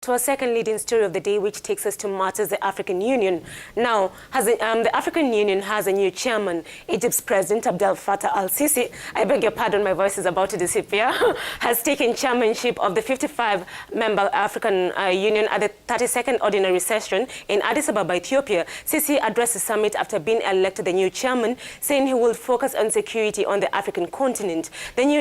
To our second leading story of the day, which takes us to matters the African Union. Now, the African Union has a new chairman. Egypt's President Abdel Fattah al-Sisi, I beg your pardon, my voice is about to disappear, has taken chairmanship of the 55-member African Union at the 32nd Ordinary Session in Addis Ababa, Ethiopia. Sisi addressed the summit after being elected the new chairman, saying he will focus on security on the African continent. The new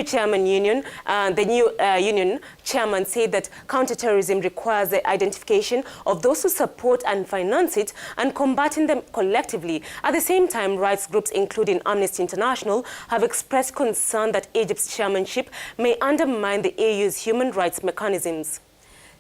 union chairman said that counterterrorism requires the identification of those who support and finance it and combating them collectively. At the same time, rights groups including Amnesty International have expressed concern that Egypt's chairmanship may undermine the AU's human rights mechanisms.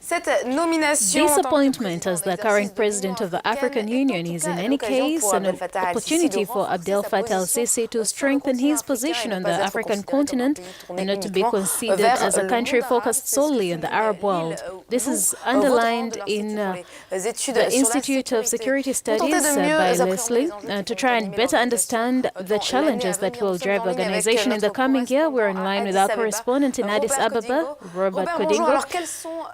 This appointment as the current president of the African Union is in any case an opportunity for Abdel Fattah al-Sisi to strengthen his position on the African continent and not to be considered as a country focused solely on the Arab world. This is underlined in the Institute of Security Studies by Leslie. To try and better understand the challenges that will drive the organization in the coming year, we're in line with our correspondent in Addis Ababa, Robert Kodingo.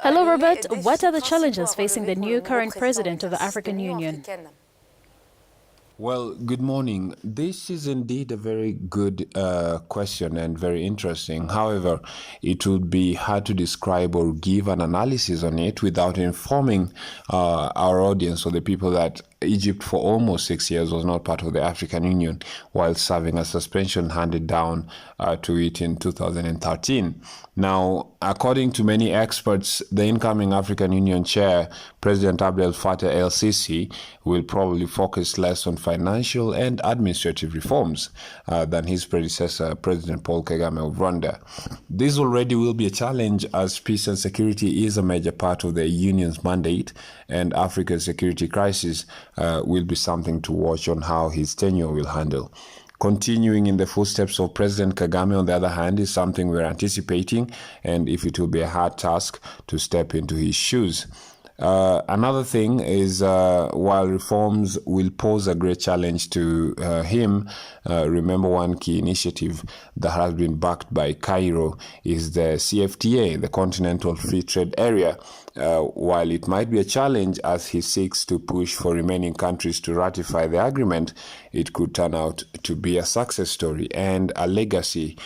Hello, Robert. What are the challenges facing the new current president of the African Union? Well, good morning. This is indeed a very good question and very interesting. However, it would be hard to describe or give an analysis on it without informing our audience or the people that Egypt for almost 6 years was not part of the African Union, while serving a suspension handed down to it in 2013. Now, according to many experts, the incoming African Union chair, President Abdel Fattah el-Sisi, will probably focus less on financial and administrative reforms than his predecessor, President Paul Kagame of Rwanda. This already will be a challenge, as peace and security is a major part of the Union's mandate, and Africa's security crisis will be something to watch on how his tenure will handle. Continuing in the footsteps of President Kagame, on the other hand, is something we're anticipating, and if it will be a hard task to step into his shoes. Another thing is, while reforms will pose a great challenge to him, remember one key initiative that has been backed by Cairo is the CFTA, the Continental Free Trade Area. While it might be a challenge as he seeks to push for remaining countries to ratify the agreement, it could turn out to be a success story and a legacy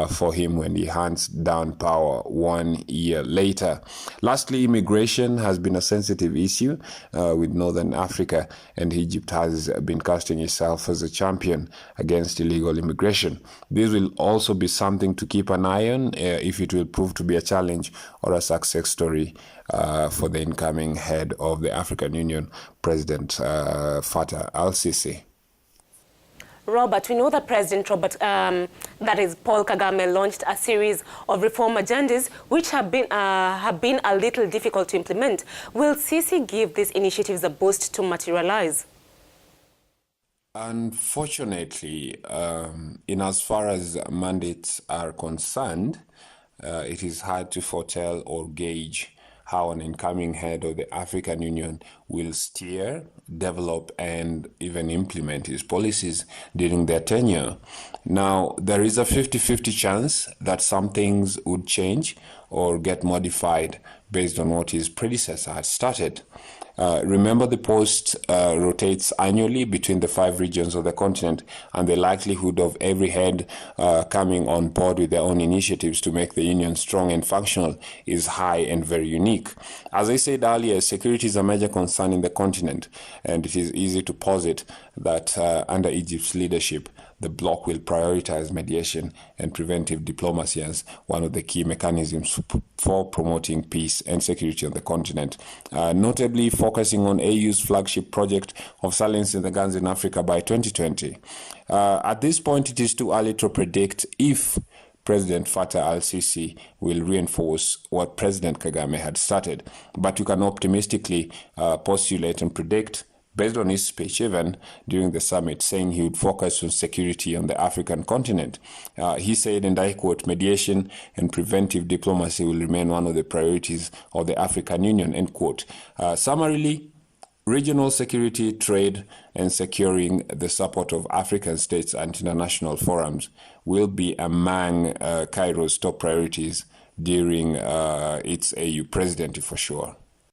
for him when he hands down power 1 year later. Lastly, immigration has been a sensitive issue with Northern Africa, and Egypt has been casting itself as a champion against illegal immigration. This will also be something to keep an eye on if it will prove to be a challenge or a success story for the incoming head of the African Union, President Fattah al-Sisi. Robert, we know that that is Paul Kagame, launched a series of reform agendas which have been a little difficult to implement. Will Sisi give these initiatives a boost to materialize? Unfortunately, in as far as mandates are concerned, it is hard to foretell or gauge how an incoming head of the African Union will steer, develop, and even implement his policies during their tenure. Now, there is a 50-50 chance that some things would change or get modified based on what his predecessor had started. Remember, the post rotates annually between the 5 regions of the continent, and the likelihood of every head coming on board with their own initiatives to make the union strong and functional is high and very unique. As I said earlier, security is a major concern in the continent, and it is easy to posit that under Egypt's leadership, the bloc will prioritize mediation and preventive diplomacy as one of the key mechanisms for promoting peace and security on the continent, notably focusing on AU's flagship project of silencing the guns in Africa by 2020. At this point, it is too early to predict if President Fattah al-Sisi will reinforce what President Kagame had started, but you can optimistically postulate and predict, based on his speech even during the summit, saying he would focus on security on the African continent. He said, and I quote, "mediation and preventive diplomacy will remain one of the priorities of the African Union," end quote. Summarily, regional security, trade, and securing the support of African states and international forums will be among Cairo's top priorities during its AU presidency for sure.